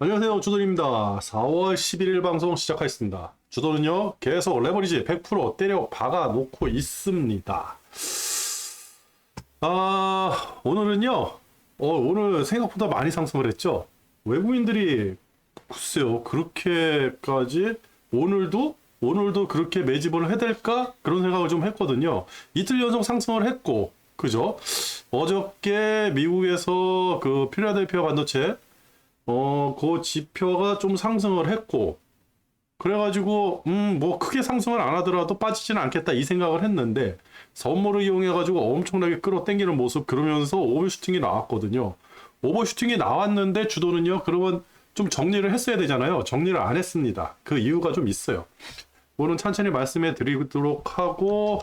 안녕하세요. 주돈입니다. 4월 11일 방송 시작하겠습니다. 주돈은요, 계속 레버리지 100% 때려 박아 놓고 있습니다. 오늘은요, 오늘 생각보다 많이 상승을 했죠? 외국인들이, 글쎄요, 그렇게까지, 오늘도 그렇게 매집을 해야 될까? 그런 생각을 좀 했거든요. 이틀 연속 상승을 했고, 그죠? 어저께 미국에서 그 필라델피아 반도체, 그 지표가 좀 상승을 했고, 그래가지고, 뭐 크게 상승을 안 하더라도 빠지지는 않겠다 이 생각을 했는데, 선물을 이용해가지고 엄청나게 끌어당기는 모습, 그러면서 오버슈팅이 나왔거든요. 오버슈팅이 나왔는데 주도는요, 그러면 좀 정리를 했어야 되잖아요. 정리를 안 했습니다. 그 이유가 좀 있어요. 오늘 천천히 말씀해 드리도록 하고,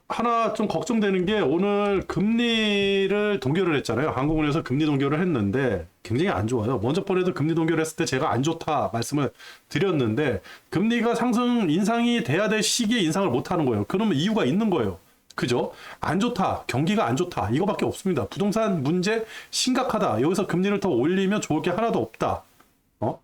하나 좀 걱정되는 게 오늘 금리를 동결을 했잖아요. 한국은행에서 금리 동결을 했는데 굉장히 안 좋아요. 먼저 번에도 금리 동결을 했을 때 제가 안 좋다 말씀을 드렸는데 금리가 인상이 돼야 될 시기에 인상을 못 하는 거예요. 그러면 이유가 있는 거예요. 그죠? 안 좋다. 경기가 안 좋다. 이거밖에 없습니다. 부동산 문제 심각하다. 여기서 금리를 더 올리면 좋을 게 하나도 없다. 어?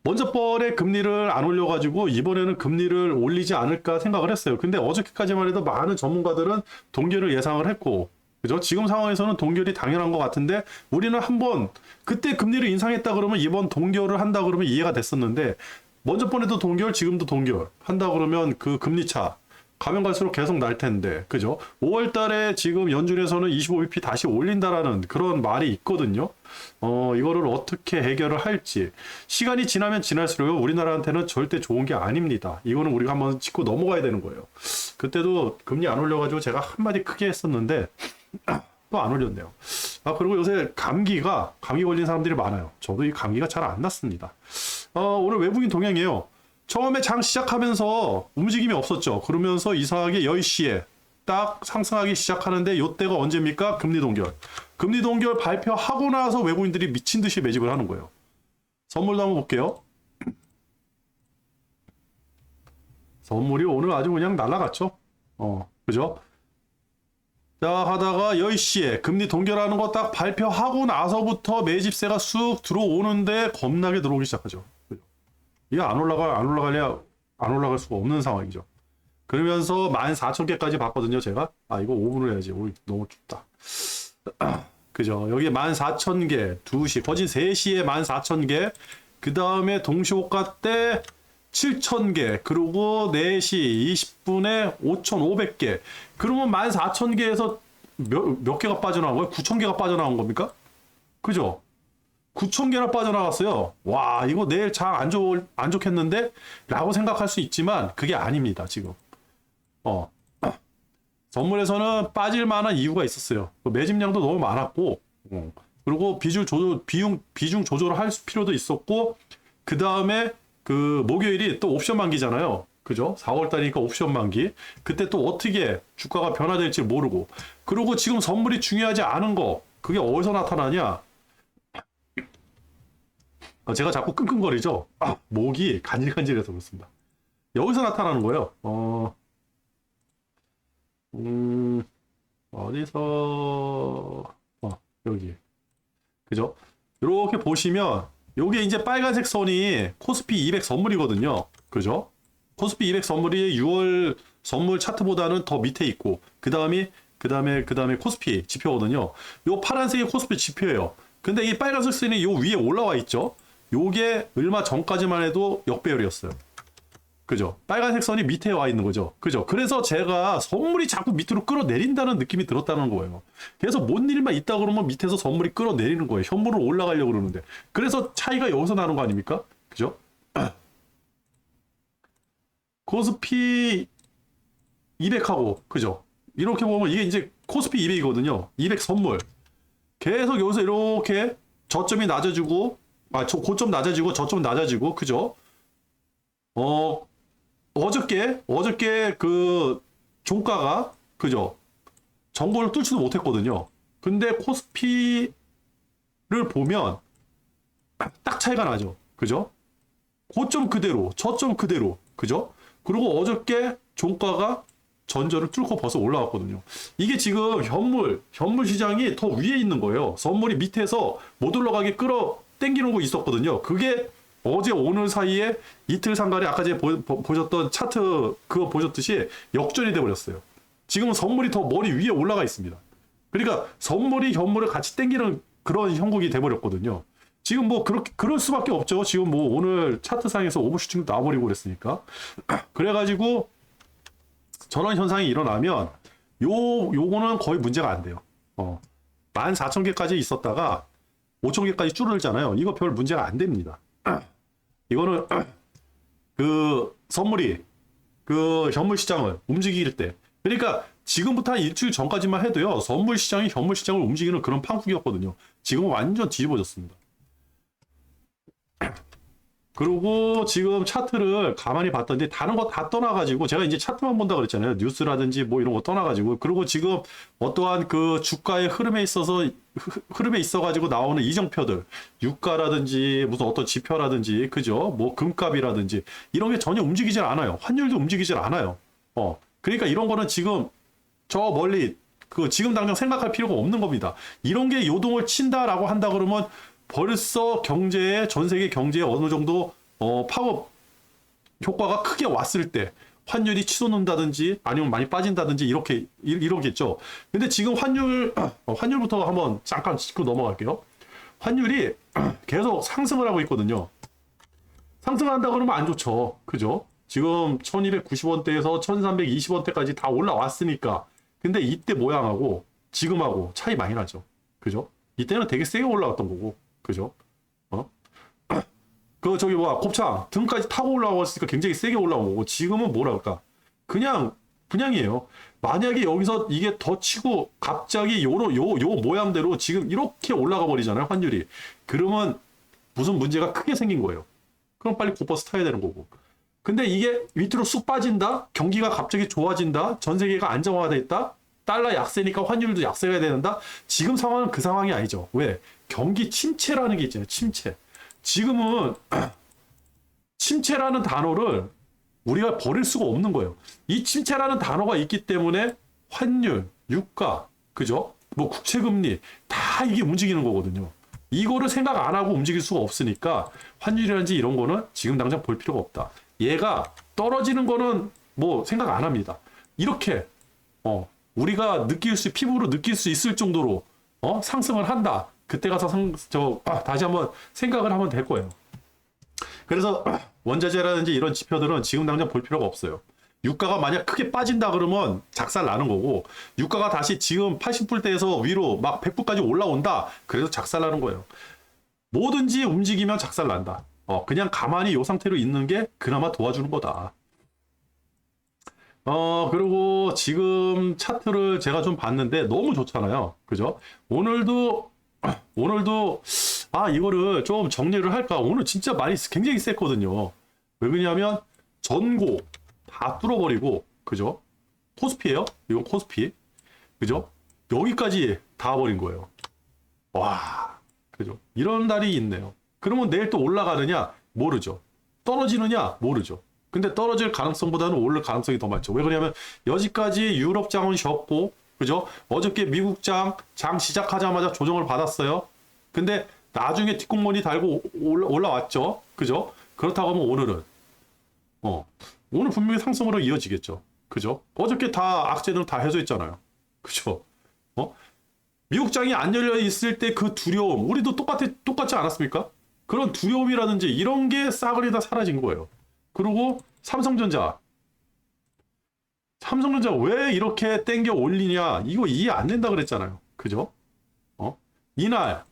먼저 번에 금리를 안 올려가지고 이번에는 금리를 올리지 않을까 생각을 했어요. 근데 어저께까지만 해도 많은 전문가들은 동결을 예상을 했고, 그죠? 지금 상황에서는 동결이 당연한 것 같은데 우리는 한번 그때 금리를 인상했다 그러면 이번 동결을 한다 그러면 이해가 됐었는데 먼저 번에도 동결, 지금도 동결 한다 그러면 그 금리 차 가면 갈수록 계속 날 텐데, 그죠? 5월 달에 지금 연준에서는 25bp 다시 올린다라는 그런 말이 있거든요. 이거를 어떻게 해결을 할지. 시간이 지나면 지날수록 우리나라한테는 절대 좋은 게 아닙니다. 이거는 우리가 한번 짚고 넘어가야 되는 거예요. 그때도 금리 안 올려가지고 제가 한마디 크게 했었는데, 또 안 올렸네요. 그리고 요새 감기 걸린 사람들이 많아요. 저도 이 감기가 잘 안 났습니다. 오늘 외국인 동향이에요. 처음에 장 시작하면서 움직임이 없었죠. 그러면서 이상하게 10시에 딱 상승하기 시작하는데 요때가 언제입니까? 금리 동결. 금리 동결 발표하고 나서 외국인들이 미친 듯이 매집을 하는 거예요. 선물도 한번 볼게요. 선물이 오늘 아주 그냥 날아갔죠. 그죠? 자, 하다가 10시에 금리 동결하는 거 딱 발표하고 나서부터 매집세가 쑥 들어오는데 겁나게 들어오기 시작하죠. 이게 안 올라갈 수가 없는 상황이죠. 그러면서 14,000개까지 봤거든요, 제가. 이거 5분을 해야지. 너무 춥다. 그죠. 여기 14,000개, 2시, 거진 3시에 14,000개, 그 다음에 동시호가 때 7,000개, 그리고 4시 20분에 5,500개. 그러면 14,000개에서 몇 개가 빠져나온 거예요? 9,000개가 빠져나온 겁니까? 그죠? 9,000개나 빠져나갔어요. 와, 이거 내일 장 안 좋겠는데? 라고 생각할 수 있지만, 그게 아닙니다, 지금. 선물에서는 빠질 만한 이유가 있었어요. 매집량도 너무 많았고, 그리고 비중 조절을 할 필요도 있었고, 그 다음에 그 목요일이 또 옵션 만기잖아요. 그죠? 4월달이니까 옵션 만기. 그때 또 어떻게 주가가 변화될지 모르고. 그리고 지금 선물이 중요하지 않은 거, 그게 어디서 나타나냐? 제가 자꾸 끙끙거리죠? 목이 간질간질해서 그렇습니다. 여기서 나타나는 거예요. 어디서, 여기. 그죠? 이렇게 보시면, 요게 이제 빨간색 선이 코스피 200 선물이거든요. 그죠? 코스피 200 선물이 6월 선물 차트보다는 더 밑에 있고, 그 다음에 코스피 지표거든요. 요 파란색이 코스피 지표예요. 근데 이 빨간색 선이 요 위에 올라와 있죠? 요게 얼마 전까지만 해도 역배열이었어요. 그죠? 빨간색 선이 밑에 와 있는 거죠. 그죠? 그래서 제가 선물이 자꾸 밑으로 끌어내린다는 느낌이 들었다는 거예요. 그래서 뭔 일만 있다 그러면 밑에서 선물이 끌어내리는 거예요. 현물을 올라가려고 그러는데. 그래서 차이가 여기서 나는 거 아닙니까? 그죠? 코스피 200하고, 그죠? 이렇게 보면 이게 이제 코스피 200이거든요. 200 선물. 계속 여기서 이렇게 저점이 낮아지고, 고점 낮아지고 저점 낮아지고, 그죠? 어저께 그 종가가, 그죠? 전고를 뚫지도 못했거든요. 근데 코스피를 보면 딱 차이가 나죠. 그죠? 고점 그대로, 저점 그대로, 그죠? 그리고 어저께 종가가 전저를 뚫고 벌써 올라왔거든요. 이게 지금 현물 시장이 더 위에 있는 거예요. 선물이 밑에서 못 올라가게 끌어 당기는 거 있었거든요. 그게 어제 오늘 사이에 이틀 상간에 아까 전에 보셨던 차트 그거 보셨듯이 역전이 돼버렸어요. 지금은 선물이 더 머리 위에 올라가 있습니다. 그러니까 선물이 현물을 같이 당기는 그런 형국이 돼버렸거든요. 지금 뭐 그렇게 그럴 수밖에 없죠. 지금 뭐 오늘 차트상에서 오버슈팅도 나와버리고 그랬으니까. 그래가지고 저런 현상이 일어나면 요거는 거의 문제가 안 돼요. 14,000개까지 있었다가 5,000개까지 줄어들잖아요. 이거 별 문제가 안 됩니다. 이거는 그 선물이 그 현물 시장을 움직일 때, 그러니까 지금부터 한 일주일 전까지만 해도요, 선물 시장이 현물 시장을 움직이는 그런 판국이었거든요. 지금은 완전 뒤집어졌습니다. 그리고 지금 차트를 가만히 봤더니 다른 거 다 떠나가지고, 제가 이제 차트만 본다 그랬잖아요. 뉴스라든지 뭐 이런 거 떠나가지고. 그리고 지금 어떠한 그 주가의 흐름에 있어가지고 나오는 이정표들, 유가라든지 무슨 어떤 지표라든지, 그죠? 뭐 금값이라든지 이런 게 전혀 움직이질 않아요. 환율도 움직이질 않아요. 그러니까 이런 거는 지금 저 멀리 그 지금 당장 생각할 필요가 없는 겁니다. 이런 게 요동을 친다라고 한다 그러면 벌써 경제에, 전 세계 경제에 어느 정도 파급 효과가 크게 왔을 때 환율이 치솟는다든지 아니면 많이 빠진다든지 이러겠죠. 근데 지금 환율부터 한번 잠깐 짚고 넘어갈게요. 환율이 계속 상승을 하고 있거든요. 상승한다 그러면 안 좋죠. 그죠? 지금 1290원대에서 1320원대까지 다 올라왔으니까. 근데 이때 모양하고 지금하고 차이 많이 나죠. 그죠? 이때는 되게 세게 올라왔던 거고. 그죠? 저기 곱창 등까지 타고 올라왔으니까 굉장히 세게 올라온 거고, 지금은 뭐랄까 그냥이에요. 만약에 여기서 이게 더 치고 갑자기 요 모양대로 지금 이렇게 올라가 버리잖아요, 환율이. 그러면 무슨 문제가 크게 생긴 거예요. 그럼 빨리 곧버스 타야 되는 거고. 근데 이게 밑으로 쑥 빠진다, 경기가 갑자기 좋아진다, 전 세계가 안정화돼 있다, 달러 약세니까 환율도 약세가 된다. 지금 상황은 그 상황이 아니죠. 왜? 경기 침체라는 게 있잖아요. 침체. 지금은 침체라는 단어를 우리가 버릴 수가 없는 거예요. 이 침체라는 단어가 있기 때문에 환율, 유가, 그죠? 뭐 국채금리 다 이게 움직이는 거거든요. 이거를 생각 안 하고 움직일 수가 없으니까 환율이라든지 이런 거는 지금 당장 볼 필요가 없다. 얘가 떨어지는 거는 뭐 생각 안 합니다. 이렇게 우리가 피부로 느낄 수 있을 정도로 상승을 한다. 그때 가서 다시 한번 생각을 하면 될 거예요. 그래서 원자재라든지 이런 지표들은 지금 당장 볼 필요가 없어요. 유가가 만약 크게 빠진다 그러면 작살 나는 거고, 유가가 다시 지금 80불대에서 위로 막 100불까지 올라온다. 그래서 작살 나는 거예요. 뭐든지 움직이면 작살 난다. 그냥 가만히 이 상태로 있는 게 그나마 도와주는 거다. 그리고 지금 차트를 제가 좀 봤는데 너무 좋잖아요. 그죠? 오늘도 이거를 좀 정리를 할까? 오늘 진짜 많이 굉장히 셌거든요. 왜 그러냐면 전고 다 뚫어버리고, 그죠? 코스피예요? 이건 코스피. 그죠? 여기까지 닿아버린 거예요. 와, 그죠? 이런 날이 있네요. 그러면 내일 또 올라가느냐? 모르죠. 떨어지느냐? 모르죠. 근데 떨어질 가능성보다는 오를 가능성이 더 많죠. 왜 그러냐면 여지까지 유럽 장은 쉬었고, 그죠? 어저께 미국 장 시작하자마자 조정을 받았어요. 근데 나중에 뒷공무니 달고 올라왔죠. 그죠? 그렇다고 하면 오늘은 오늘 분명히 상승으로 이어지겠죠. 그죠? 어저께 다 악재들 다 해소했잖아요. 그죠? 미국 장이 안 열려 있을 때 그 두려움, 우리도 똑같지 않았습니까? 그런 두려움이라든지 이런 게 싸그리 다 사라진 거예요. 그리고 삼성전자 왜 이렇게 땡겨 올리냐, 이거 이해 안 된다 그랬잖아요. 그죠? 이날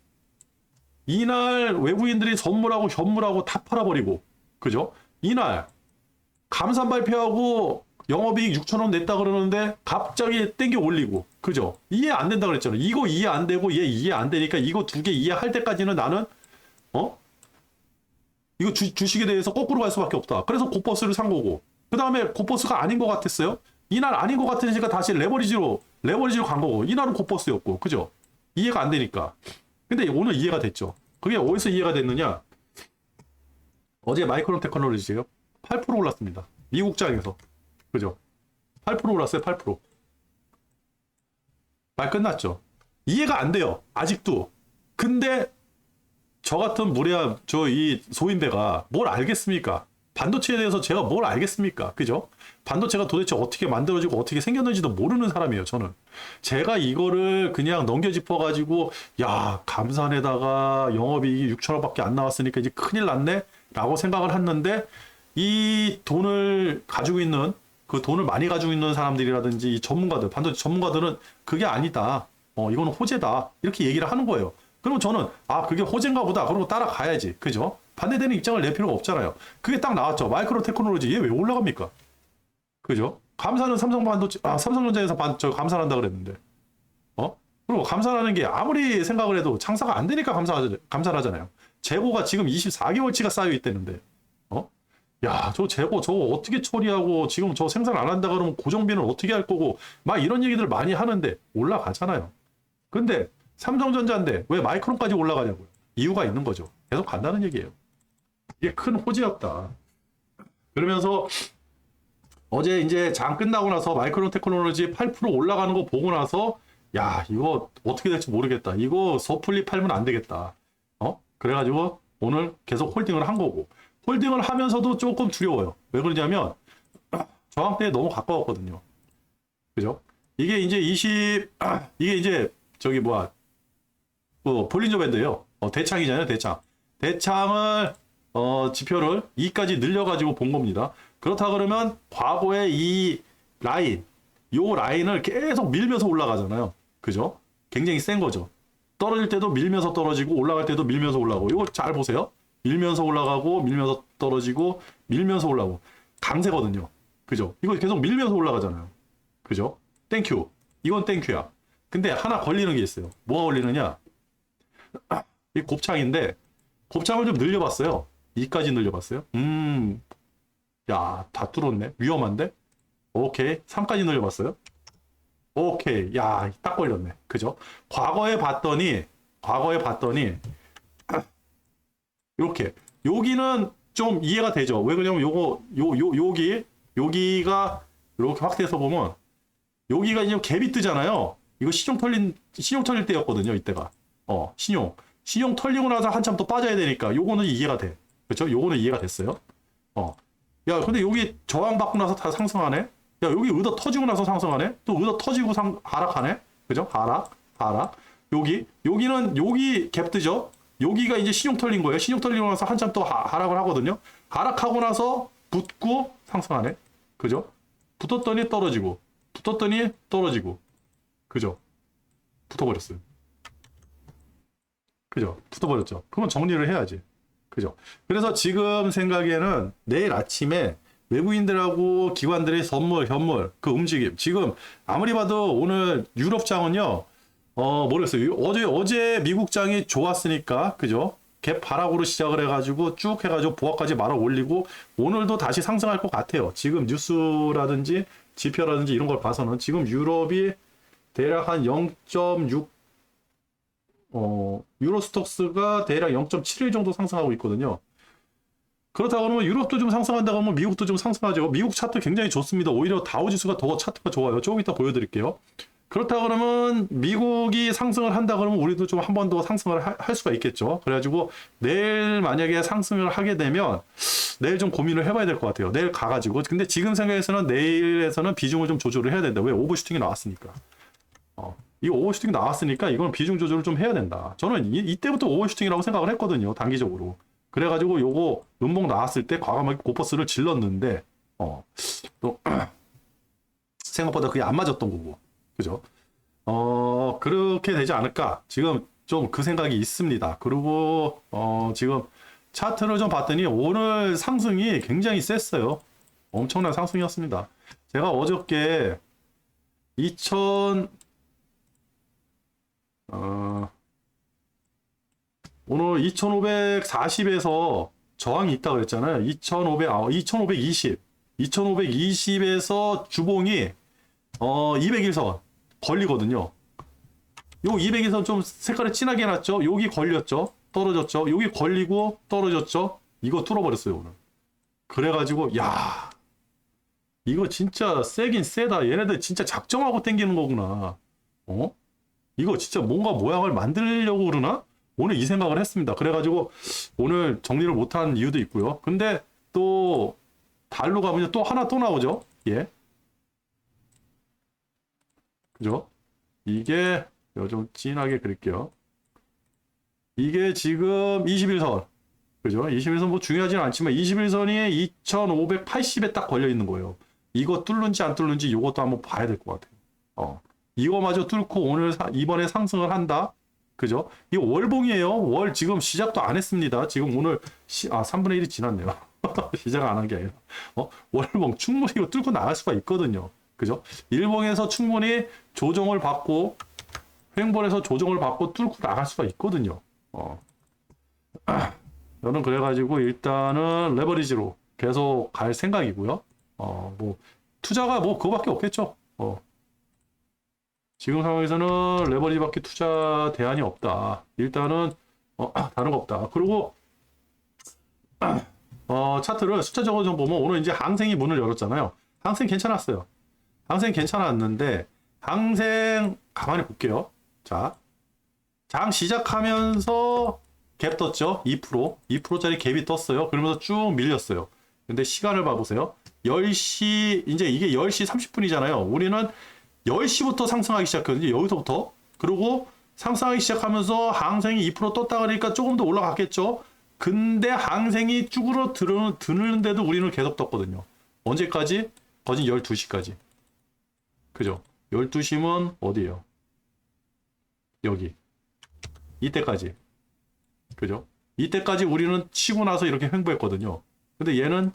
외국인들이 선물하고 현물하고 다 팔아버리고, 그죠? 이날 감산 발표하고 영업이익 6,000원 냈다 그러는데 갑자기 땡겨 올리고, 그죠? 이해 안 된다 그랬잖아요. 이거 이해 안 되고 얘 이해 안 되니까 이거 두 개 이해할 때까지는 나는 이거 주식에 대해서 거꾸로 갈 수밖에 없다. 그래서 곧버스를 산 거고, 그 다음에 곧버스가 아닌 것 같았어요. 이날 아닌 것 같으니까 다시 레버리지로 간 거고, 이날은 곧버스였고, 그죠? 이해가 안 되니까. 근데 오늘 이해가 됐죠. 그게 어디서 이해가 됐느냐? 어제 마이크론 테크놀로지요. 8% 올랐습니다. 미국장에서. 그죠? 8% 올랐어요. 8%. 말 끝났죠. 이해가 안 돼요. 아직도. 근데 저 같은 무례한 저 이 소인배가 뭘 알겠습니까? 반도체에 대해서 제가 뭘 알겠습니까? 그죠? 반도체가 도대체 어떻게 만들어지고 어떻게 생겼는지도 모르는 사람이에요, 저는. 제가 이거를 그냥 넘겨짚어가지고, 야, 감산에다가 영업이익이 6천원밖에 안 나왔으니까 이제 큰일 났네? 라고 생각을 했는데, 이 돈을 가지고 있는, 그 돈을 많이 가지고 있는 사람들이라든지 이 전문가들, 반도체 전문가들은 그게 아니다. 이거는 호재다. 이렇게 얘기를 하는 거예요. 그럼 저는, 아, 그게 호재인가 보다. 그러고 따라가야지. 그죠? 반대되는 입장을 낼 필요가 없잖아요. 그게 딱 나왔죠. 마이크로 테크놀로지. 얘 왜 올라갑니까? 그죠? 감사는 삼성전자에서 감산한다 그랬는데. 그리고 감산하는 게 아무리 생각을 해도 장사가 안 되니까 감산하잖아요. 재고가 지금 24개월치가 쌓여 있다는데. 야, 저 재고 저거 어떻게 처리하고 지금 저 생산 안 한다 그러면 고정비는 어떻게 할 거고 막 이런 얘기들 많이 하는데 올라가잖아요. 근데 삼성전자인데 왜 마이크론까지 올라가냐고요. 이유가 있는 거죠. 계속 간다는 얘기예요. 이게 큰 호재였다. 그러면서 어제 이제 장 끝나고 나서 마이크론 테크놀로지 8% 올라가는 거 보고 나서 야, 이거 어떻게 될지 모르겠다. 이거 섣불리 팔면 안 되겠다. 그래가지고 오늘 계속 홀딩을 한 거고. 홀딩을 하면서도 조금 두려워요. 왜 그러냐면 저항대에 너무 가까웠거든요. 그죠? 이게 이제 이게 이제 저기 뭐야 볼린저 밴드예요. 대창이잖아요. 대창을 지표를 2까지 늘려가지고 본 겁니다. 그렇다 그러면 과거에 이 요 라인을 계속 밀면서 올라가잖아요. 그죠? 굉장히 센 거죠. 떨어질 때도 밀면서 떨어지고 올라갈 때도 밀면서 올라가고. 이거 잘 보세요. 밀면서 올라가고 밀면서 떨어지고 밀면서 올라가고. 강세거든요. 그죠? 이거 계속 밀면서 올라가잖아요. 그죠? 땡큐. 이건 땡큐야. 근데 하나 걸리는 게 있어요. 뭐가 걸리느냐? 이 곱창인데 곱창을 좀 늘려봤어요. 2까지 늘려봤어요. 야, 다 뚫었네. 위험한데? 오케이. 3까지 늘려봤어요. 오케이. 야, 딱 걸렸네. 그죠? 과거에 봤더니 이렇게 여기는 좀 이해가 되죠. 왜 그러냐면 여기가 이렇게 확대해서 보면 여기가 이제 갭이 뜨잖아요. 이거 신용 털릴 때였거든요. 이때가. 신용 털리고 나서 한참 또 빠져야 되니까 요거는 이해가 돼. 그렇죠? 요거는 이해가 됐어요. 야, 근데 여기 저항 받고 나서 다 상승하네. 야, 여기 의도 터지고 나서 상승하네. 또 의도 터지고 하락하네. 그죠? 하락. 여기는 여기 갭 뜨죠? 여기가 이제 신용 털린 거예요. 신용 털리고 나서 한참 또 하락을 하거든요. 하락하고 나서 붙고 상승하네. 그죠? 붙었더니 떨어지고. 그죠? 붙어버렸어요. 그죠? 붙어버렸죠. 그러면 정리를 해야지. 그죠? 그래서 지금 생각에는 내일 아침에 외국인들하고 기관들의 현물, 그 움직임. 지금 아무리 봐도 오늘 유럽장은요, 모르겠어요. 어제 미국장이 좋았으니까, 그죠? 갭 하락으로 시작을 해가지고 쭉 해가지고 보합까지 말아 올리고 오늘도 다시 상승할 것 같아요. 지금 뉴스라든지 지표라든지 이런 걸 봐서는 지금 유럽이 대략 한 0.6 유로스톡스가 대략 0.71 정도 상승하고 있거든요. 그렇다고 하면 유럽도 좀 상승한다고 하면 미국도 좀 상승하죠. 미국 차트 굉장히 좋습니다. 오히려 다우지수가 더 차트가 좋아요. 조금 이따 보여드릴게요. 그렇다 그러면 미국이 상승을 한다 그러면 우리도 좀 한 번 더 상승을 할 수가 있겠죠. 그래가지고 내일 만약에 상승을 하게 되면 내일 좀 고민을 해봐야 될 것 같아요. 내일 가가지고. 근데 지금 생각에서는 내일에서는 비중을 좀 조절을 해야 된다. 왜? 오버슈팅이 나왔으니까. 이 오버슈팅 나왔으니까 이건 비중 조절을 좀 해야 된다. 저는 이때부터 오버슈팅이라고 생각을 했거든요. 단기적으로. 그래가지고 요거 음봉 나왔을 때 과감하게 고퍼스를 질렀는데 또 생각보다 그게 안 맞았던 거고. 그죠? 그렇게 되지 않을까? 지금 좀 그 생각이 있습니다. 그리고 지금 차트를 좀 봤더니 오늘 상승이 굉장히 셌어요. 엄청난 상승이었습니다. 제가 어저께 오늘 2540에서 저항이 있다고 그랬잖아요. 2520에서 주봉이 201선 걸리거든요. 요 201선 좀 색깔이 진하게 해놨죠. 여기 걸렸죠. 떨어졌죠. 여기 걸리고 떨어졌죠. 이거 뚫어버렸어요 오늘. 그래가지고 야 이거 진짜 세긴 세다. 얘네들 진짜 작정하고 땡기는 거구나. 어? 이거 진짜 뭔가 모양을 만들려고 그러나? 오늘 이 생각을 했습니다. 그래가지고 오늘 정리를 못한 이유도 있고요. 근데 또 달로 가보면 또 하나 또 나오죠. 예. 그죠? 이게 좀 진하게 그릴게요. 이게 지금 21선. 그죠? 21선 뭐 중요하지는 않지만 21선이 2580에 딱 걸려 있는 거예요. 이거 뚫는지 안 뚫는지 이것도 한번 봐야 될 것 같아요. 이거마저 뚫고 오늘 이번에 상승을 한다. 그죠? 이거 월봉이에요. 월 지금 시작도 안 했습니다. 지금 오늘 3분의 1이 지났네요. 시작 안 한 게 아니라. 월봉 충분히 이거 뚫고 나갈 수가 있거든요. 그죠? 일봉에서 충분히 조정을 받고 횡보에서 조정을 받고 뚫고 나갈 수가 있거든요. 저는 그래가지고 일단은 레버리지로 계속 갈 생각이고요. 뭐 투자가 뭐 그거밖에 없겠죠. 지금 상황에서는 레버리지밖에 투자 대안이 없다. 일단은 다른 거 없다. 그리고 차트를 숫자적으로 좀 보면 오늘 이제 항생이 문을 열었잖아요. 항생 괜찮았어요. 항생 괜찮았는데 항생 가만히 볼게요. 자, 장 시작하면서 갭 떴죠. 2%짜리 갭이 떴어요. 그러면서 쭉 밀렸어요. 근데 시간을 봐보세요. 10시 이제 이게 10시 30분이잖아요. 우리는 10시부터 상승하기 시작했거든요. 여기서부터. 그리고 상승하기 시작하면서 항생이 2% 떴다 그러니까 조금 더 올라갔겠죠. 근데 항생이 쭈그러 드는데도 우리는 계속 떴거든요. 언제까지? 거진 12시까지. 그죠? 12시면 어디예요? 여기. 이때까지. 그죠? 이때까지 우리는 치고 나서 이렇게 횡보했거든요. 근데 얘는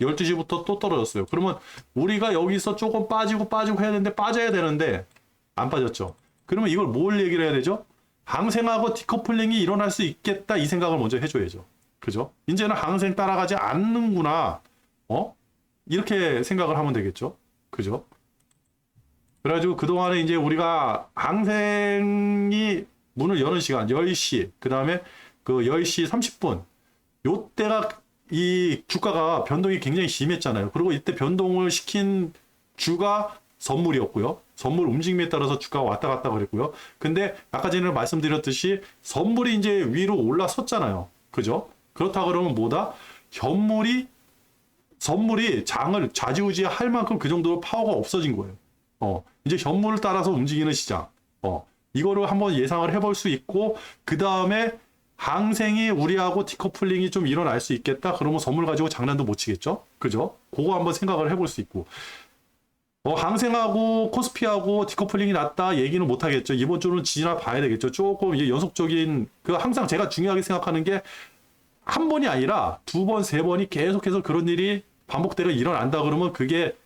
12시부터 또 떨어졌어요. 그러면 우리가 여기서 조금 빠지고 해야 되는데 빠져야 되는데 안 빠졌죠. 그러면 이걸 뭘 얘기를 해야 되죠? 항생하고 디커플링이 일어날 수 있겠다 이 생각을 먼저 해줘야죠. 그죠? 이제는 항생 따라가지 않는구나. 이렇게 생각을 하면 되겠죠. 그죠? 그래가지고 그동안에 이제 우리가 항생이 문을 여는 시간 10시 그 다음에 그 10시 30분 요때가 이 주가가 변동이 굉장히 심했잖아요. 그리고 이때 변동을 시킨 주가 선물이었고요. 선물 움직임에 따라서 주가가 왔다 갔다 그랬고요. 근데 아까 전에 말씀드렸듯이 선물이 이제 위로 올라섰잖아요. 그죠? 그렇다 그러면 뭐다? 선물이 장을 좌지우지할 만큼 그 정도로 파워가 없어진 거예요. 이제 현물을 따라서 움직이는 시장. 이거를 한번 예상을 해볼 수 있고, 그 다음에 항생이 우리하고 디커플링이 좀 일어날 수 있겠다. 그러면 선물 가지고 장난도 못 치겠죠? 그죠? 그거 한번 생각을 해볼 수 있고. 항생하고 코스피하고 디커플링이 났다 얘기는 못 하겠죠. 이번 주는 지나 봐야 되겠죠. 조금 이제 연속적인, 항상 제가 중요하게 생각하는 게 한 번이 아니라 두 번, 세 번이 계속해서 그런 일이 반복되고 일어난다 그러면 그게,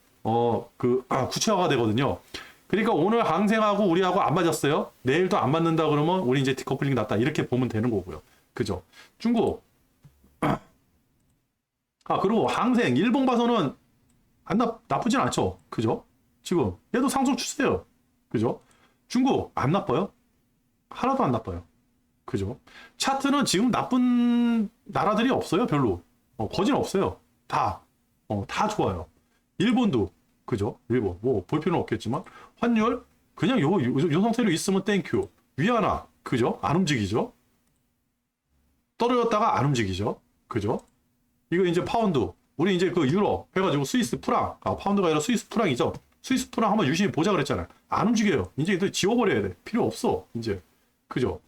구체화가 되거든요. 그러니까 오늘 항생하고 우리하고 안 맞았어요. 내일도 안 맞는다 그러면 우리 이제 디커플링 났다. 이렇게 보면 되는 거고요. 그죠? 중국. 그리고 항생, 일본 봐서는 나쁘진 않죠. 그죠? 지금 얘도 상승 추세예요. 그죠? 중국 안 나빠요? 하나도 안 나빠요. 그죠? 차트는 지금 나쁜 나라들이 없어요. 별로. 거진 없어요. 다 좋아요. 일본도. 그죠? 일본 뭐 볼 필요는 없겠지만 환율 그냥 요 상태로 있으면 땡큐. 위안화 그죠? 안 움직이죠? 떨어졌다가 안 움직이죠? 그죠? 이거 이제 파운드 우리 이제 그 유로 해가지고 스위스 프랑 파운드가 아니라 스위스 프랑이죠. 스위스 프랑 한번 유심히 보자 그랬잖아요. 안 움직여요. 이제 이들 지워버려야 돼. 필요 없어 이제. 그죠?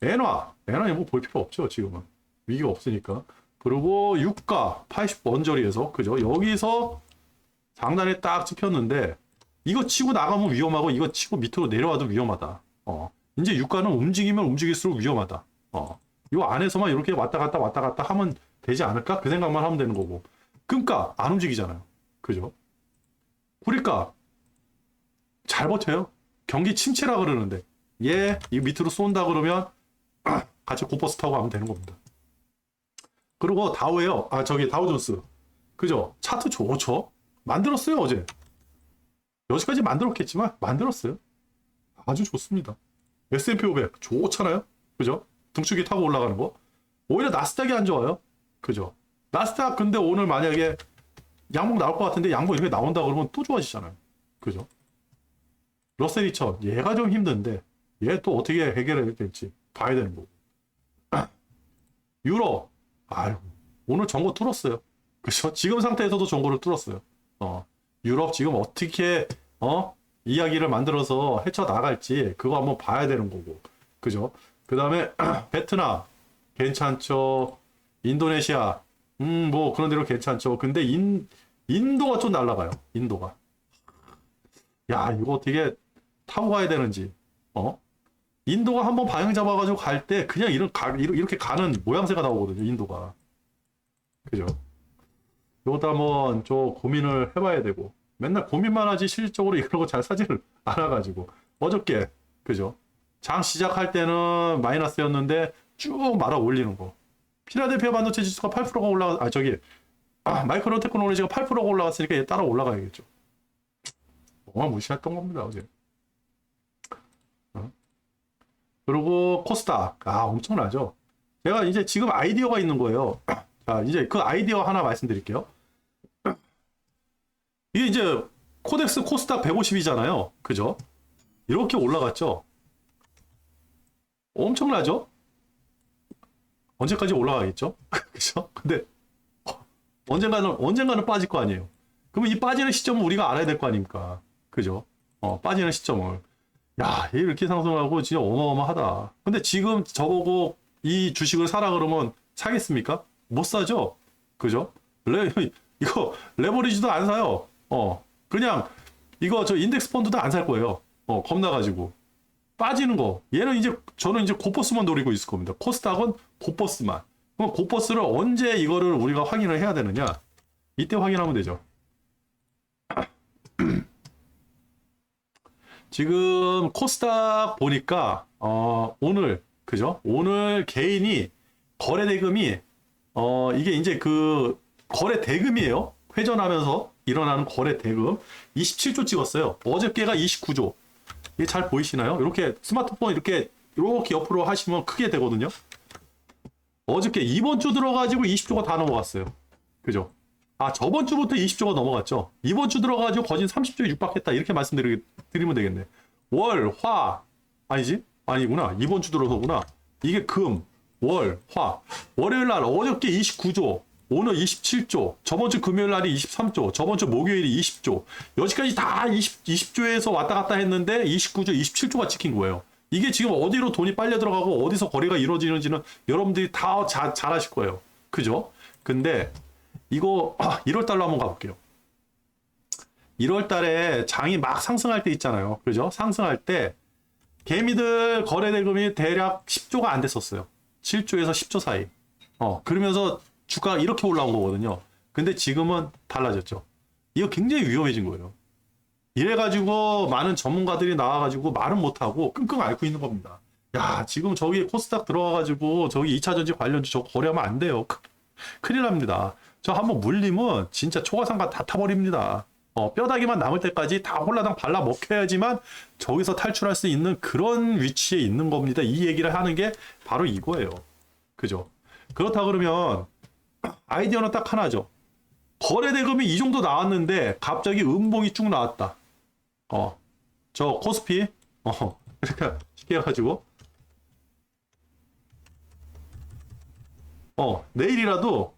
엔화 뭐 볼 필요 없죠. 지금은 위기가 없으니까. 그리고 유가 80 원저리에서 그죠? 여기서 상단에 딱 찍혔는데 이거 치고 나가면 위험하고 이거 치고 밑으로 내려와도 위험하다. 이제 유가는 움직이면 움직일수록 위험하다. 이 안에서만 이렇게 왔다 갔다 하면 되지 않을까? 그 생각만 하면 되는 거고. 금가 안 움직이잖아요. 그죠? 구리가 잘 버텨요. 경기 침체라 그러는데 이 밑으로 쏜다 그러면 같이 고버스 타고 가면 되는 겁니다. 그리고 다우예요. 다우존스. 그죠? 차트 좋죠? 만들었어요, 어제. 여기까지 만들었겠지만, 만들었어요. 아주 좋습니다. S&P 500, 좋잖아요? 그죠? 등축이 타고 올라가는 거. 오히려 나스닥이 안 좋아요. 그죠? 나스닥, 근데 오늘 만약에 양봉 나올 것 같은데 양봉 이렇게 나온다 그러면 또 좋아지잖아요. 그죠? 러셀 2000 얘가 좀 힘든데 얘 또 어떻게 해결해야 될지 봐야 되는 거고. 유로 아유 오늘 정보 뚫었어요. 그죠? 지금 상태에서도 정보를 뚫었어요. 유럽 지금 어떻게 이야기를 만들어서 헤쳐 나갈지 그거 한번 봐야 되는 거고. 그죠? 그 다음에 베트남 괜찮죠. 인도네시아 뭐 그런 대로 괜찮죠. 근데 인도가 좀 날라가요. 인도가. 야 이거 어떻게 타고 가야 되는지. 인도가 한번 방향 잡아가지고 갈 때 그냥 이렇게 가는 모양새가 나오거든요. 인도가. 그죠? 이것도 한번 좀 고민을 해봐야 되고. 맨날 고민만 하지 실질적으로 이런 거 잘 사지를 않아가지고. 어저께 그죠? 장 시작할 때는 마이너스였는데 쭉 말아 올리는 거. 필라델피아 반도체 지수가 8%가 마이크로 테크놀로지가 8%가 올라갔으니까 얘 따라 올라가야겠죠. 어마무시했던 겁니다, 어제. 그리고 코스닥. 엄청나죠. 제가 이제 지금 아이디어가 있는 거예요. 자, 이제 그 아이디어 하나 말씀드릴게요. 이게 이제 코덱스 코스닥 150이잖아요. 그죠? 이렇게 올라갔죠. 엄청나죠? 언제까지 올라가겠죠? 그죠? 근데 언젠가는 빠질 거 아니에요. 그러면 이 빠지는 시점을 우리가 알아야 될 거 아닙니까? 그죠? 빠지는 시점을. 야, 이렇게 상승하고 진짜 어마어마하다. 근데 지금 저보고 이 주식을 사라 그러면 사겠습니까? 못 사죠? 그죠? 이거 레버리지도 안 사요. 그냥 이거 저 인덱스 펀드도 안 살 거예요. 겁나가지고. 빠지는 거. 저는 이제 고퍼스만 노리고 있을 겁니다. 코스닥은 고퍼스만. 그럼 고퍼스를 언제 이거를 우리가 확인을 해야 되느냐? 이때 확인하면 되죠. 지금 코스닥 보니까 오늘 그죠? 오늘 개인이 거래 대금이 이게 이제 그 거래 대금이에요. 회전하면서 일어나는 거래 대금 27조 찍었어요. 어저께가 29조. 이게 잘 보이시나요? 이렇게 스마트폰 이렇게 옆으로 하시면 크게 되거든요. 어저께 이번 주 들어가지고 20조가 다 넘어갔어요. 그죠? 저번 주부터 20조가 넘어갔죠. 이번 주 들어가지고 거진 30조에 육박했다. 이렇게 말씀드리면 되겠네. 월, 화, 아니구나. 이번 주 들어서구나. 이게 금, 월, 화. 월요일 날 어저께 29조, 오늘 27조, 저번 주 금요일 날이 23조, 저번 주 목요일이 20조. 여기까지 다 20조에서 왔다 갔다 했는데 29조, 27조가 찍힌 거예요. 이게 지금 어디로 돈이 빨려 들어가고 어디서 거래가 이루어지는지는 여러분들이 다 잘 아실 거예요. 그죠? 근데 이거 1월 달로 한번 가볼게요. 1월 달에 장이 막 상승할 때 있잖아요. 그죠? 상승할 때 개미들 거래 대금이 대략 10조가 안 됐었어요. 7조에서 10조 사이. 그러면서 주가가 이렇게 올라온 거거든요. 근데 지금은 달라졌죠. 이거 굉장히 위험해진 거예요. 이래가지고 많은 전문가들이 나와가지고 말은 못하고 끙끙 앓고 있는 겁니다. 야, 지금 저기 코스닥 들어와가지고 저기 2차전지 관련주 저거 거래하면 안 돼요. 큰일 납니다. 저 한번 물리면 진짜 초과상가 다 타버립니다. 뼈다귀만 남을 때까지 다 홀라당 발라 먹혀야지만 저기서 탈출할 수 있는 그런 위치에 있는 겁니다. 이 얘기를 하는 게 바로 이거예요. 그죠? 그렇다 그러면 아이디어는 딱 하나죠. 거래 대금이 이 정도 나왔는데 갑자기 음봉이 쭉 나왔다. 저 코스피 이렇게 쉽게 해가지고 내일이라도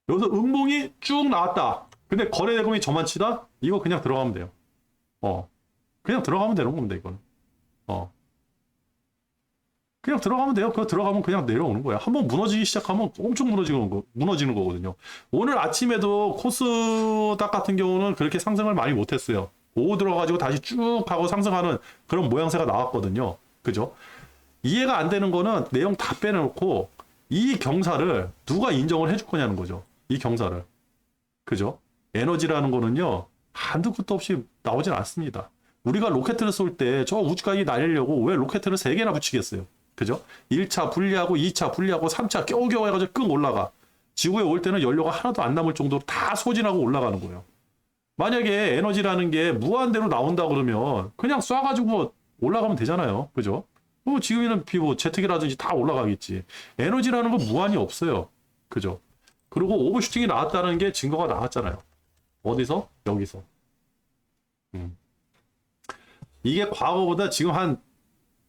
여기서 음봉이 쭉 나왔다. 근데 거래 대금이 저만치다? 이거 그냥 들어가면 돼요. 그냥 들어가면 되는 겁니다, 이건. 그냥 들어가면 돼요. 그거 들어가면 그냥 내려오는 거야. 한번 무너지기 시작하면 엄청 무너지는 거거든요. 오늘 아침에도 코스닥 같은 경우는 그렇게 상승을 많이 못했어요. 오후 들어가지고 다시 쭉 하고 상승하는 그런 모양새가 나왔거든요. 그죠? 이해가 안 되는 거는 내용 다 빼놓고 이 경사를 누가 인정을 해줄 거냐는 거죠. 이 경사를. 그죠? 에너지라는 거는요. 한두 끝도 없이 나오진 않습니다. 우리가 로켓을 쏠 때 저 우주까지 날리려고 왜 로켓을 3개나 붙이겠어요? 그죠? 1차 분리하고 2차 분리하고 3차 겨우겨우 해가지고 끙 올라가. 지구에 올 때는 연료가 하나도 안 남을 정도로 다 소진하고 올라가는 거예요. 만약에 에너지라는 게 무한대로 나온다 그러면 그냥 쏴가지고 올라가면 되잖아요. 그죠? 지금에는 제트기라든지 다 올라가겠지. 에너지라는 건 무한이 없어요. 그죠? 그리고 오버슈팅이 나왔다는 게 증거가 나왔잖아요. 어디서? 여기서. 음. 이게 과거보다 지금 한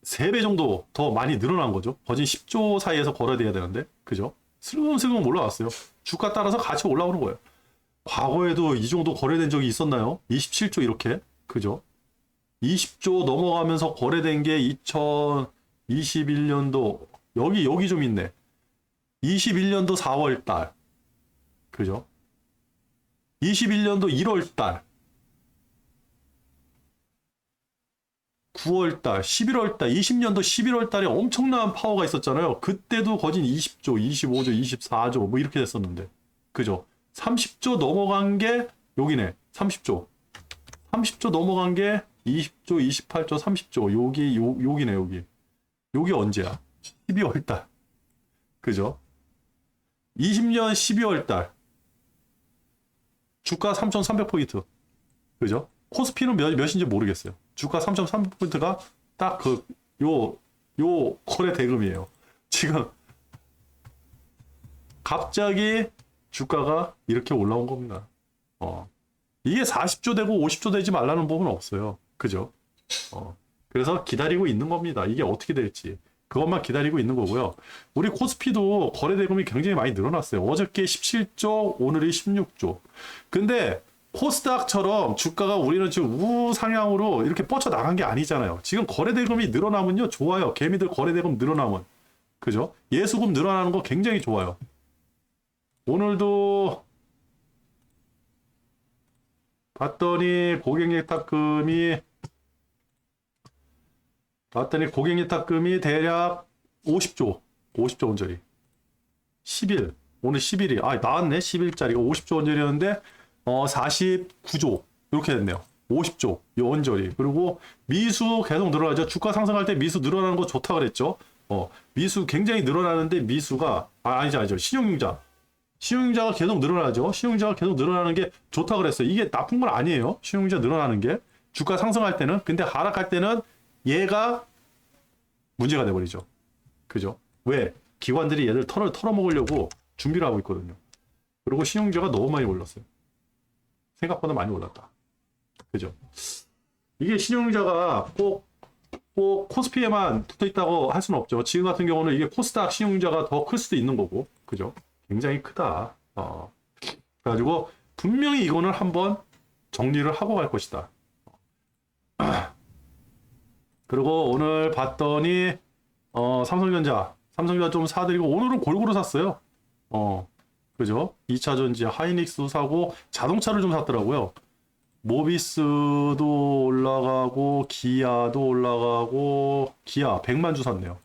3배 정도 더 많이 늘어난 거죠. 거진 10조 사이에서 거래돼야 되는데, 그죠? 슬금슬금 올라왔어요. 주가 따라서 같이 올라오는 거예요. 과거에도 이 정도 거래된 적이 있었나요? 27조 이렇게, 그죠? 20조 넘어가면서 거래된 게 2021년도, 여기 좀 있네. 21년도 4월 달, 그죠? 21년도 1월 달, 9월 달, 11월 달, 20년도 11월 달에 엄청난 파워가 있었잖아요. 그때도 거진 20조, 25조, 24조 뭐 이렇게 됐었는데. 그죠? 30조 넘어간 게 여기네. 30조. 30조 넘어간 게 20조, 28조, 30조. 여기네, 여기. 여기 언제야? 12월 달. 그죠? 20년 12월 달. 주가 3,300포인트. 그죠? 코스피는 몇인지 모르겠어요. 주가 3,300포인트가 딱 요 거래 대금이에요. 지금 갑자기 주가가 이렇게 올라온 겁니다. 이게 40조 되고 50조 되지 말라는 법은 없어요. 그죠? 그래서 기다리고 있는 겁니다. 이게 어떻게 될지. 그것만 기다리고 있는 거고요. 우리 코스피도 거래 대금이 굉장히 많이 늘어났어요. 어저께 17조, 오늘이 16조. 근데 코스닥처럼 주가가 우리는 지금 우상향으로 이렇게 뻗쳐 나간 게 아니잖아요. 지금 거래 대금이 늘어나면요, 좋아요. 개미들 거래 대금 늘어나면. 그죠? 예수금 늘어나는 거 굉장히 좋아요. 오늘도 봤더니 고객 예탁금이 대략 50조 원짜리. 10일, 오늘 10일이, 나왔네. 10일짜리가 50조 원짜리였는데, 49조. 이렇게 됐네요. 50조, 원짜리. 그리고 미수 계속 늘어나죠. 주가 상승할 때 미수 늘어나는 거 좋다 그랬죠. 미수 굉장히 늘어나는데 미수가, 아니죠. 신용융자가 계속 늘어나죠. 신용융자가 계속 늘어나는 게 좋다 그랬어요. 이게 나쁜 건 아니에요. 신용융자 늘어나는 게. 주가 상승할 때는. 근데 하락할 때는 얘가 문제가 돼버리죠. 그죠? 왜? 기관들이 얘를 털어먹으려고 준비를 하고 있거든요. 그리고 신용융자가 너무 많이 올랐어요. 생각보다 많이 올랐다. 그죠? 이게 신용융자가 꼭 코스피에만 붙어 있다고 할 수는 없죠. 지금 같은 경우는 이게 코스닥 신용융자가 더 클 수도 있는 거고. 그죠? 굉장히 크다. 그래가지고 분명히 이거는 한번 정리를 하고 갈 것이다. 그리고 오늘 봤더니 삼성전자 좀 사드리고 오늘은 골고루 샀어요. 그죠? 2차 전지 하이닉스도 사고 자동차를 좀 샀더라고요. 모비스도 올라가고 기아도 올라가고 기아 100만 주 샀네요.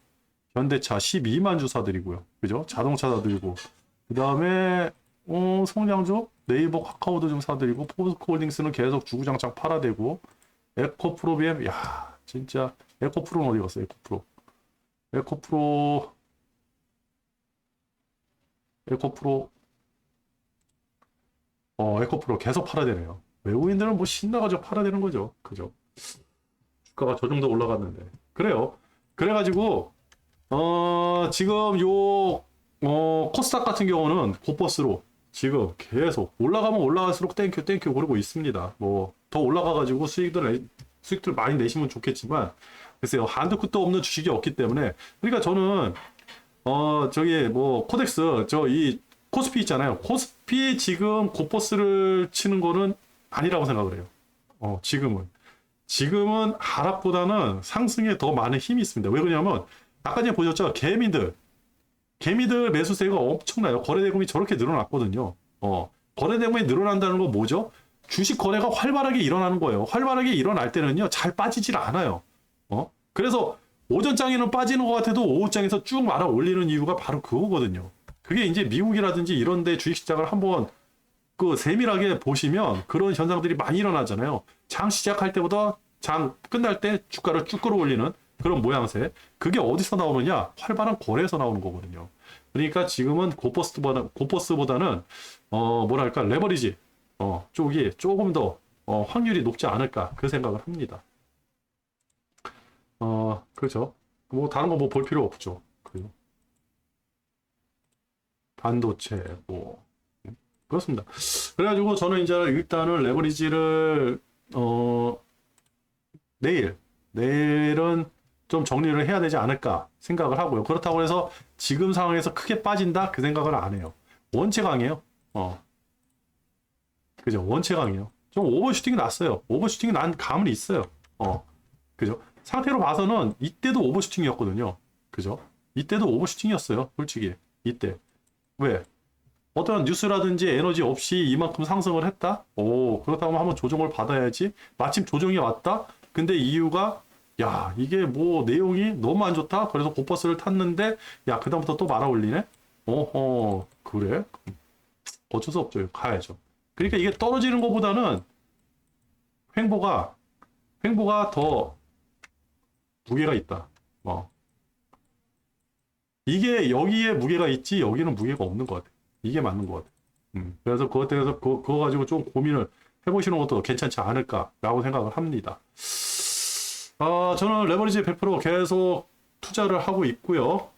현대차 12만 주 사드리고요. 그죠? 자동차 사드리고 그 다음에 성장주 네이버 카카오도 좀 사드리고 포스코홀딩스는 계속 주구장창 팔아대고 에코프로비엠 야 진짜 에코프로는 어디 갔어? 에코프로 계속 팔아대네요. 외국인들은 뭐 신나가지고 팔아대는 거죠. 그죠? 주가가 저 정도 올라갔는데 그래요. 그래가지고 지금 코스닥 같은 경우는 고버스로 지금 계속 올라가면 올라갈수록 땡큐 그러고 있습니다. 뭐 더 올라가가지고 수익들 많이 내시면 좋겠지만 글쎄요, 한도 끝도 없는 주식이 없기 때문에 그러니까 저는 저기 뭐 코덱스 이 코스피 있잖아요. 코스피 지금 고버스를 치는 거는 아니라고 생각을 해요. 지금은 하락보다는 상승에 더 많은 힘이 있습니다. 왜 그러냐면 아까 전에 보셨죠? 개미들 매수세가 엄청나요. 거래대금이 저렇게 늘어났거든요. 거래대금이 늘어난다는 건 뭐죠? 주식 거래가 활발하게 일어나는 거예요. 활발하게 일어날 때는요, 잘 빠지질 않아요. 그래서 오전장에는 빠지는 것 같아도 오후장에서 쭉 말아 올리는 이유가 바로 그거거든요. 그게 이제 미국이라든지 이런 데 주식시장을 한번 세밀하게 보시면 그런 현상들이 많이 일어나잖아요. 장 시작할 때보다 장 끝날 때 주가를 쭉 끌어올리는 그런 모양새. 그게 어디서 나오느냐? 활발한 거래에서 나오는 거거든요. 그러니까 지금은 고버스보다는 뭐랄까 레버리지 쪽이 조금 더 확률이 높지 않을까 그 생각을 합니다. 그렇죠. 뭐 다른 거 뭐 볼 필요 없죠. 반도체, 뭐 그렇습니다. 그래가지고 저는 이제 일단은 레버리지를 내일은 좀 정리를 해야 되지 않을까 생각을 하고요. 그렇다고 해서 지금 상황에서 크게 빠진다 그 생각은 안 해요. 원체 강해요. 그죠? 원체 강해요. 좀 오버슈팅이 났어요. 오버슈팅이 난 감은 있어요. 그죠? 상태로 봐서는 이때도 오버슈팅이었거든요. 그죠? 이때도 오버슈팅이었어요. 솔직히 이때 왜? 어떠한 뉴스라든지 에너지 없이 이만큼 상승을 했다? 오, 그렇다면 한번 조정을 받아야지. 마침 조정이 왔다? 근데 이유가, 야, 이게 뭐 내용이 너무 안 좋다? 그래서 고버스를 탔는데, 야, 그다음부터 또 말아 올리네? 어허, 그래? 어쩔 수 없죠. 가야죠. 그러니까 이게 떨어지는 것보다는 횡보가 더 무게가 있다. 이게 여기에 무게가 있지, 여기는 무게가 없는 것 같아. 이게 맞는 것 같아요. 그래서 그것 때문에 그거 가지고 좀 고민을 해보시는 것도 괜찮지 않을까라고 생각을 합니다. 저는 레버리지 100% 계속 투자를 하고 있고요.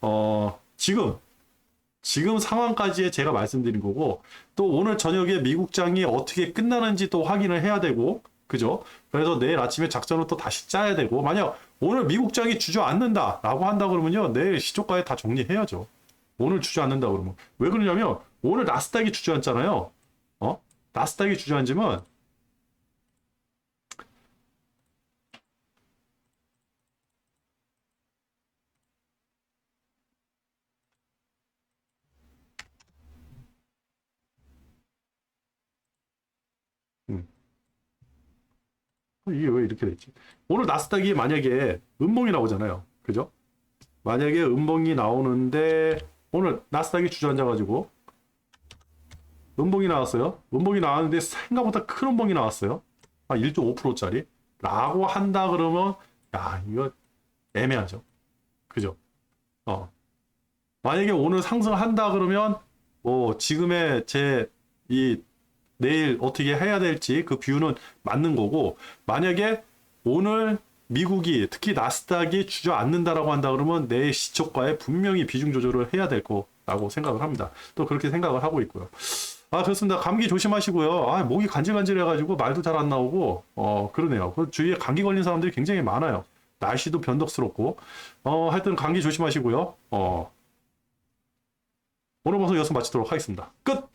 지금 상황까지 제가 말씀드린 거고, 또 오늘 저녁에 미국장이 어떻게 끝나는지 또 확인을 해야 되고, 그죠? 그래서 내일 아침에 작전을 또 다시 짜야 되고, 만약 오늘 미국장이 주저앉는다라고 한다 그러면요, 내일 시초가에 다 정리해야죠. 오늘 주저앉는다 그러면. 왜 그러냐면, 오늘 나스닥이 주저앉잖아요. 나스닥이 주저앉으면, 음, 이게 왜 이렇게 됐지? 오늘 나스닥이 만약에 음봉이 나오잖아요. 그죠? 만약에 음봉이 나오는데, 오늘 나스닥이 주저앉아가지고, 음봉이 나왔어요. 음봉이 나왔는데 생각보다 큰 음봉이 나왔어요. 한 1.5%짜리. 라고 한다 그러면, 야, 이거 애매하죠. 그죠? 만약에 오늘 상승한다 그러면, 뭐, 지금의 내일 어떻게 해야 될지 그 뷰는 맞는 거고, 만약에 오늘 미국이, 특히 나스닥이 주저앉는다라고 한다 그러면 내 시초가에 분명히 비중 조절을 해야 될 거라고 생각을 합니다. 또 그렇게 생각을 하고 있고요. 그렇습니다. 감기 조심하시고요. 목이 간질간질해가지고 말도 잘 안 나오고, 그러네요. 그 주위에 감기 걸린 사람들이 굉장히 많아요. 날씨도 변덕스럽고, 하여튼 감기 조심하시고요. 오늘 방송 여기서 마치도록 하겠습니다. 끝!